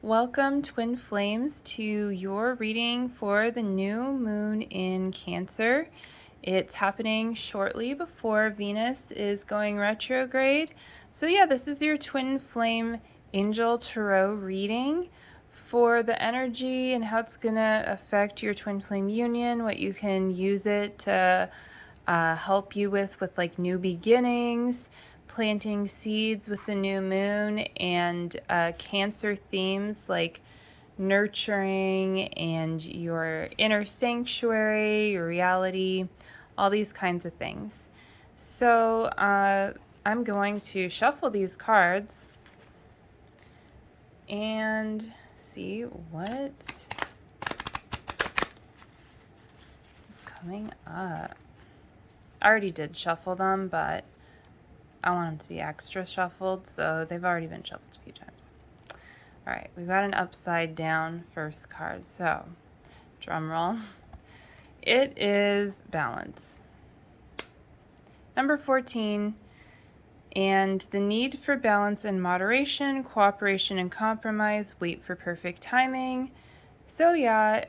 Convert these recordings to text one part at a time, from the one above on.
Welcome, Twin Flames, to your reading for the new moon in Cancer. It's happening shortly before Venus is going retrograde. So yeah, this is your Twin Flame Angel Tarot reading for the energy and how it's going to affect your Twin Flame union, what you can use it to help you with like new beginnings, planting seeds with the new moon, and Cancer themes like nurturing and your inner sanctuary, your reality, all these kinds of things. So I'm going to shuffle these cards and see what is coming up. I already did shuffle them, but I want them to be extra shuffled, so they've already been shuffled a few times. All right, we've got an upside down first card, so drum roll. It is balance. Number 14, and the need for balance and moderation, cooperation and compromise, wait for perfect timing. So yeah,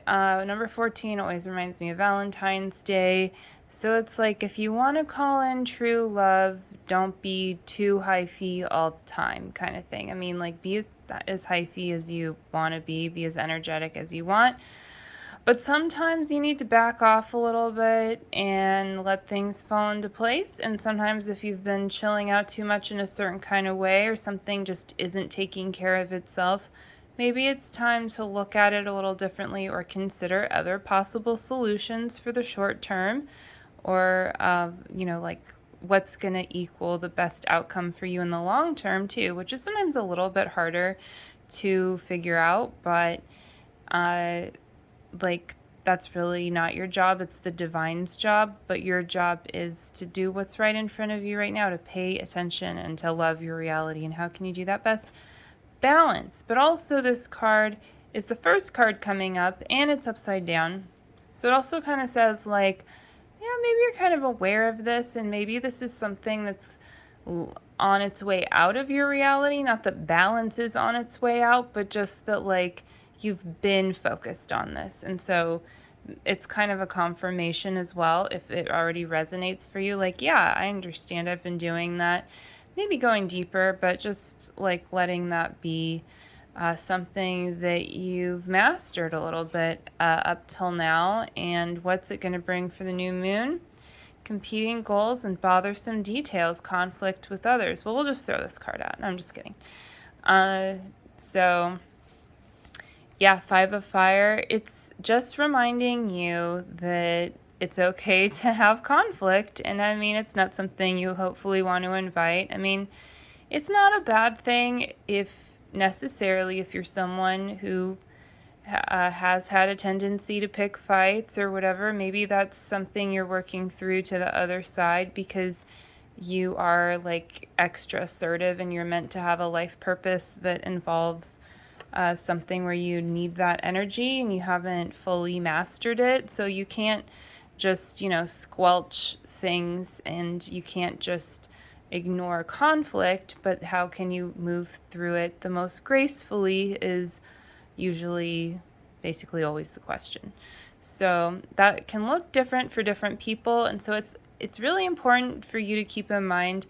number 14 always reminds me of Valentine's Day. So it's like, if you want to call in true love, don't be too hyphy all the time, kind of thing. I mean, like, be as hyphy as you want to be as energetic as you want. But sometimes you need to back off a little bit and let things fall into place. And sometimes if you've been chilling out too much in a certain kind of way, or something just isn't taking care of itself, maybe it's time to look at it a little differently or consider other possible solutions for the short term, or, like what's going to equal the best outcome for you in the long term too, which is sometimes a little bit harder to figure out, but that's really not your job. It's the divine's job, but your job is to do what's right in front of you right now, to pay attention and to love your reality. And how can you do that best? Balance. But also, this card is the first card coming up, and it's upside down. So it also kind of says, like, yeah, maybe you're kind of aware of this, and maybe this is something that's on its way out of your reality. Not that balance is on its way out, but just that, like, you've been focused on this. And so it's kind of a confirmation as well, if it already resonates for you. Like, yeah, I understand, I've been doing that. Maybe going deeper, but just like letting that be something that you've mastered a little bit up till now. And what's it going to bring for the new moon? Competing goals and bothersome details, conflict with others. Well, we'll just throw this card out. No, I'm just kidding. So yeah, Five of Fire. It's just reminding you that it's okay to have conflict. And I mean, it's not something you hopefully want to invite. I mean, it's not a bad thing if you're someone who has had a tendency to pick fights or whatever. Maybe that's something you're working through to the other side, because you are like extra assertive and you're meant to have a life purpose that involves something where you need that energy and you haven't fully mastered it. So you can't just, squelch things, and you can't just ignore conflict, but how can you move through it the most gracefully is usually basically always the question. So that can look different for different people, and so it's really important for you to keep in mind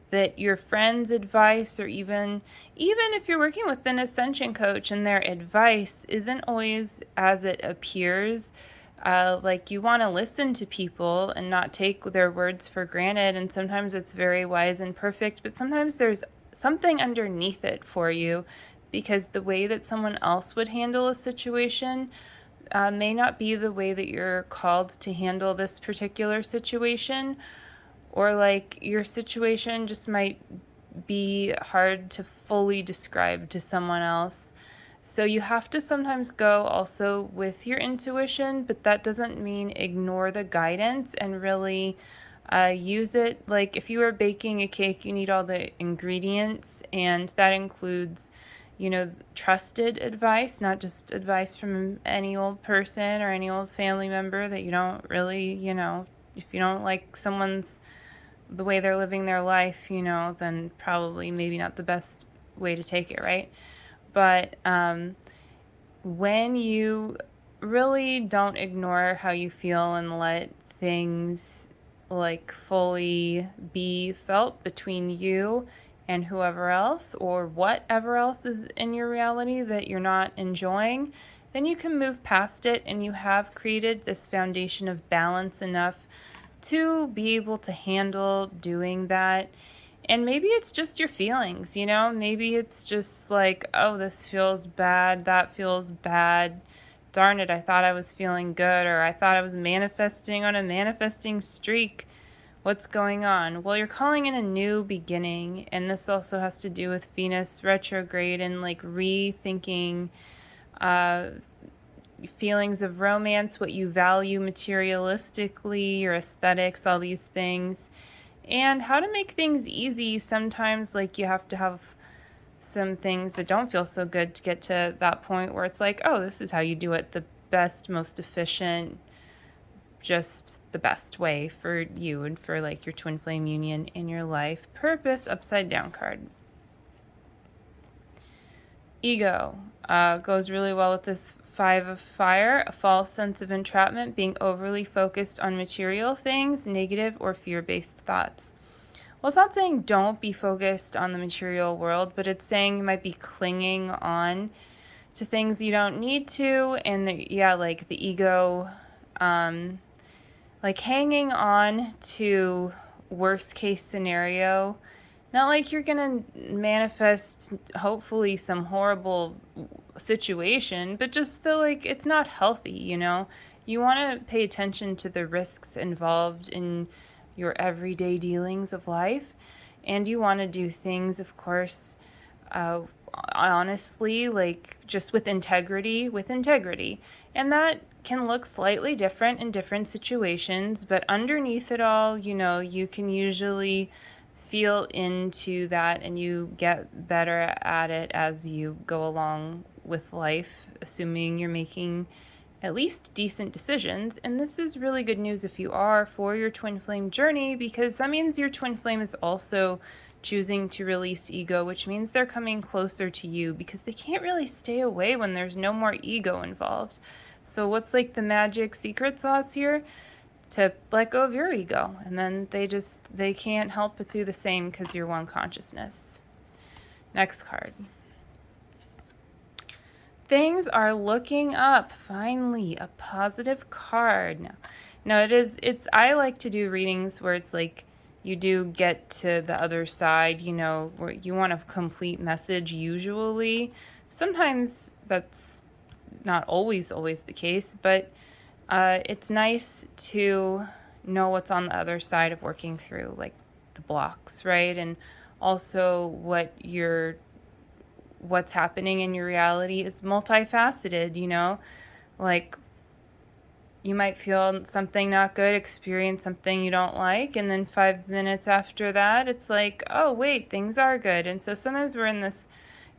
that your friend's advice, or even if you're working with an ascension coach and their advice isn't always as it appears, like, you want to listen to people and not take their words for granted. And sometimes it's very wise and perfect, but sometimes there's something underneath it for you, because the way that someone else would handle a situation may not be the way that you're called to handle this particular situation. Or like, your situation just might be hard to fully describe to someone else. So you have to sometimes go also with your intuition, but that doesn't mean ignore the guidance, and really use it. Like, if you are baking a cake, you need all the ingredients, and that includes, trusted advice, not just advice from any old person or any old family member that you don't really, if you don't like the way they're living their life, then probably maybe not the best way to take it, right? But when you really don't ignore how you feel and let things like fully be felt between you and whoever else or whatever else is in your reality that you're not enjoying, then you can move past it and you have created this foundation of balance enough to be able to handle doing that. And maybe it's just your feelings, you know? Maybe it's just like, oh, this feels bad, that feels bad. Darn it, I thought I was feeling good, or I thought I was manifesting on a manifesting streak. What's going on? Well, you're calling in a new beginning, and this also has to do with Venus retrograde and like rethinking uh, feelings of romance, what you value materialistically, your aesthetics, all these things, and how to make things easy. Sometimes, like, you have to have some things that don't feel so good to get to that point where it's like, oh, this is how you do it the best, most efficient, just the best way for you and for like your twin flame union in your life. Purpose, upside down card. Ego goes really well with this 5 of fire, a false sense of entrapment, being overly focused on material things, negative or fear-based thoughts. Well, it's not saying don't be focused on the material world, but it's saying you might be clinging on to things you don't need to, and like the ego, like hanging on to worst case scenario. Not like you're gonna manifest hopefully some horrible situation, but just the like it's not healthy, you know? You want to pay attention to the risks involved in your everyday dealings of life, and you want to do things, of course, uh, honestly, like just with integrity, and that can look slightly different in different situations, but underneath it all, you know, you can usually feel into that and you get better at it as you go along with life, assuming you're making at least decent decisions. And this is really good news if you are for your twin flame journey, because that means your twin flame is also choosing to release ego, which means they're coming closer to you because they can't really stay away when there's no more ego involved. So what's like the magic secret sauce here? To let go of your ego, and then they can't help but do the same because you're one consciousness. Next card. Things are looking up. Finally, a positive card. No, it's I like to do readings where it's like you do get to the other side, you know, where you want a complete message usually. Sometimes that's not always the case, but it's nice to know what's on the other side of working through like the blocks, right? And also what's happening in your reality is multifaceted, you know? Like you might feel something not good, experience something you don't like, and then 5 minutes after that, it's like, oh, wait, things are good. And so sometimes we're in this,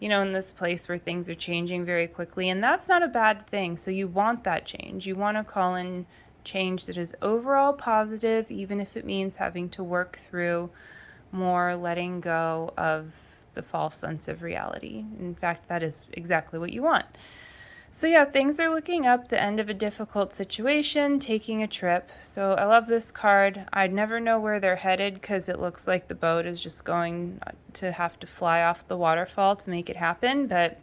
you know, in this place where things are changing very quickly, and that's not a bad thing. So you want that change. You want to call in change that is overall positive, even if it means having to work through more letting go of the false sense of reality. In fact, that is exactly what you want. So yeah, things are looking up, the end of a difficult situation, taking a trip. So I love this card. I'd never know where they're headed because it looks like the boat is just going to have to fly off the waterfall to make it happen, but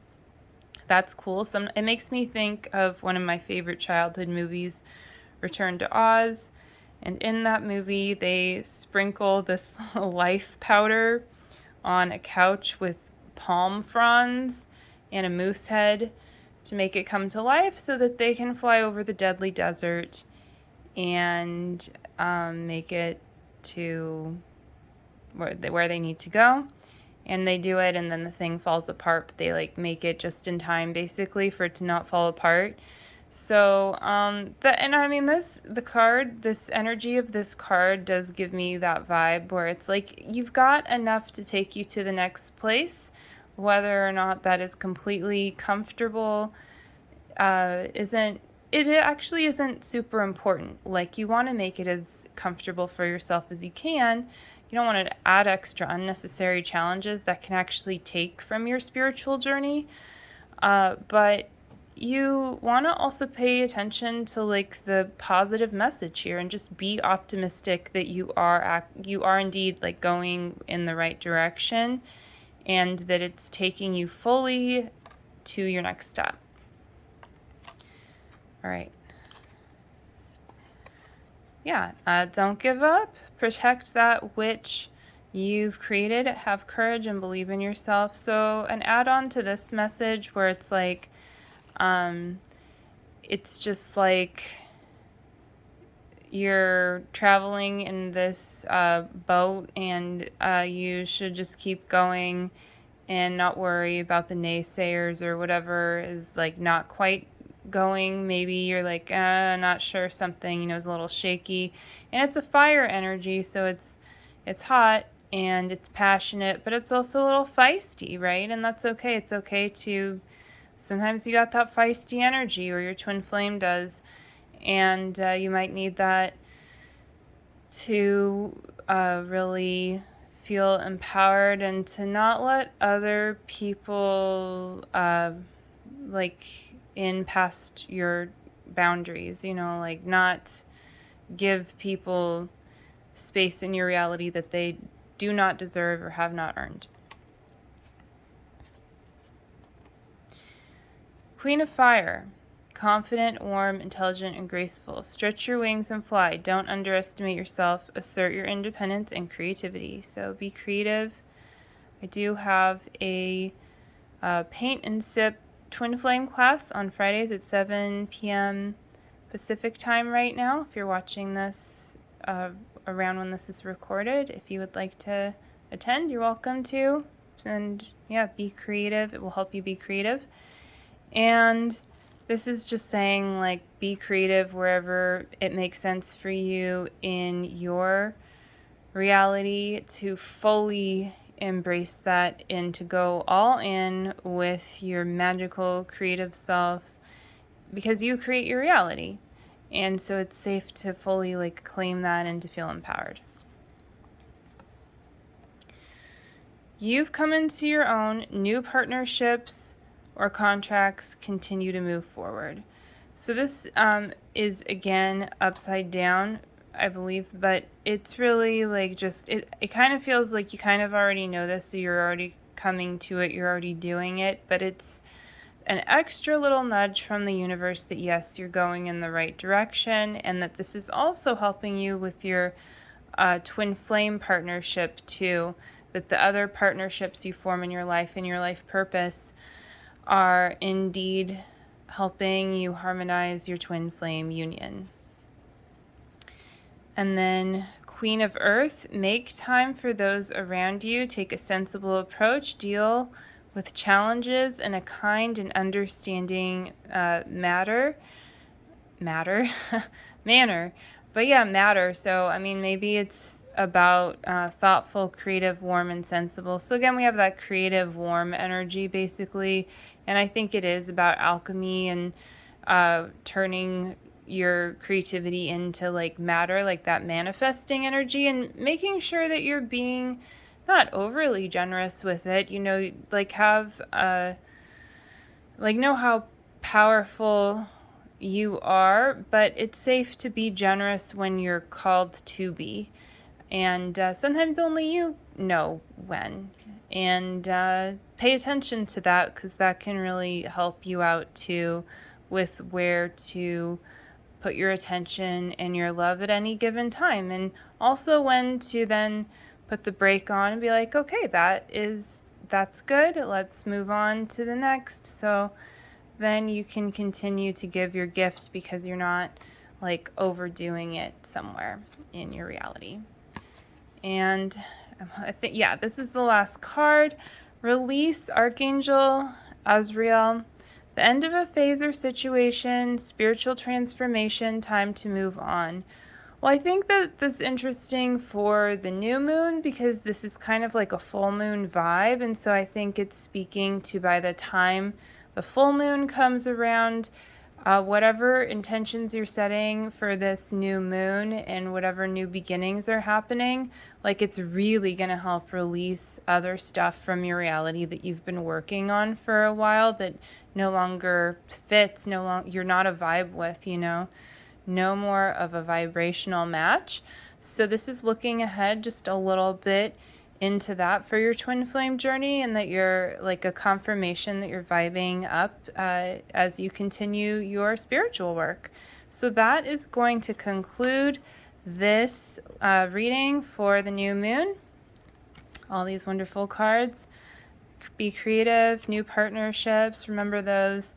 that's cool. It makes me think of one of my favorite childhood movies, Return to Oz. And in that movie, they sprinkle this life powder on a couch with palm fronds and a moose head to make it come to life so that they can fly over the deadly desert and make it to where they need to go. And they do it, and then the thing falls apart, but they like make it just in time basically for it to not fall apart. So this energy of this card does give me that vibe where it's like you've got enough to take you to the next place. Whether or not that is completely comfortable it actually isn't super important. Like, you want to make it as comfortable for yourself as you can. You don't want to add extra unnecessary challenges that can actually take from your spiritual journey. But you want to also pay attention to like the positive message here and just be optimistic that you are indeed like going in the right direction and that it's taking you fully to your next step. All right. Yeah, don't give up. Protect that which you've created. Have courage and believe in yourself. So an add-on to this message where it's like, it's just like you're traveling in this boat and you should just keep going and not worry about the naysayers or whatever is like not quite going. Maybe you're like, not sure, something, is a little shaky. And it's a fire energy, so it's hot and it's passionate, but it's also a little feisty, right? And that's okay. It's okay to, sometimes you got that feisty energy, or your twin flame does, and you might need that to really feel empowered and to not let other people like in past your boundaries, like not give people space in your reality that they do not deserve or have not earned. Queen of Fire. Confident, warm, intelligent, and graceful. Stretch your wings and fly. Don't underestimate yourself. Assert your independence and creativity. So be creative. I do have a paint and sip twin flame class on Fridays at 7 p.m. Pacific time right now. If you're watching this around when this is recorded, if you would like to attend, you're welcome to. And yeah, be creative. It will help you be creative. And this is just saying, like, be creative wherever it makes sense for you in your reality, to fully embrace that and to go all in with your magical creative self, because you create your reality. And so it's safe to fully like claim that and to feel empowered. You've come into your own. New partnerships or contracts continue to move forward. So this is again upside down, I believe, but it's really like just, it kind of feels like you kind of already know this, so you're already coming to it, you're already doing it, but it's an extra little nudge from the universe that yes, you're going in the right direction, and that this is also helping you with your twin flame partnership too, that the other partnerships you form in your life and your life purpose are indeed helping you harmonize your twin flame union. And then Queen of Earth, make time for those around you, take a sensible approach, deal with challenges in a kind and understanding manner. But yeah, matter. So, I mean, maybe it's about thoughtful, creative, warm, and sensible. So again, we have that creative, warm energy, basically. And I think it is about alchemy and turning your creativity into like matter, like that manifesting energy, and making sure that you're being not overly generous with it, like have like know how powerful you are, but it's safe to be generous when you're called to be. And sometimes only you know when. And pay attention to that, because that can really help you out too with where to put your attention and your love at any given time. And also when to then put the brake on and be like, okay, that's good. Let's move on to the next. So then you can continue to give your gift because you're not like overdoing it somewhere in your reality. And I think, yeah, this is the last card. Release, Archangel Azrael. The end of a phase or situation, spiritual transformation, time to move on. Well, I think that that's interesting for the new moon, because this is kind of like a full moon vibe. And so I think it's speaking to, by the time the full moon comes around, Whatever intentions you're setting for this new moon and whatever new beginnings are happening, like it's really going to help release other stuff from your reality that you've been working on for a while that no longer fits, you're not a vibe with, no more of a vibrational match. So this is looking ahead just a little bit into that for your twin flame journey, and that you're like a confirmation that you're vibing up as you continue your spiritual work. So that is going to conclude this reading for the new moon. All these wonderful cards. Be creative, new partnerships. Remember those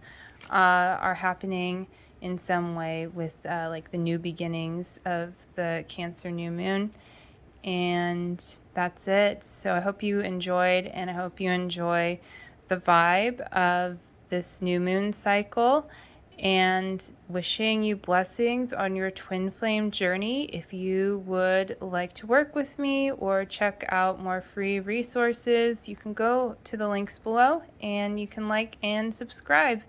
are happening in some way with like the new beginnings of the Cancer new moon. And that's it. So I hope you enjoyed, and I hope you enjoy the vibe of this new moon cycle, and wishing you blessings on your twin flame journey. If you would like to work with me or check out more free resources, you can go to the links below, and you can like and subscribe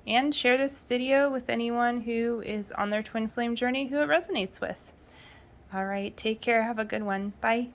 and share this video with anyone who is on their twin flame journey who it resonates with. All right, take care. Have a good one. Bye.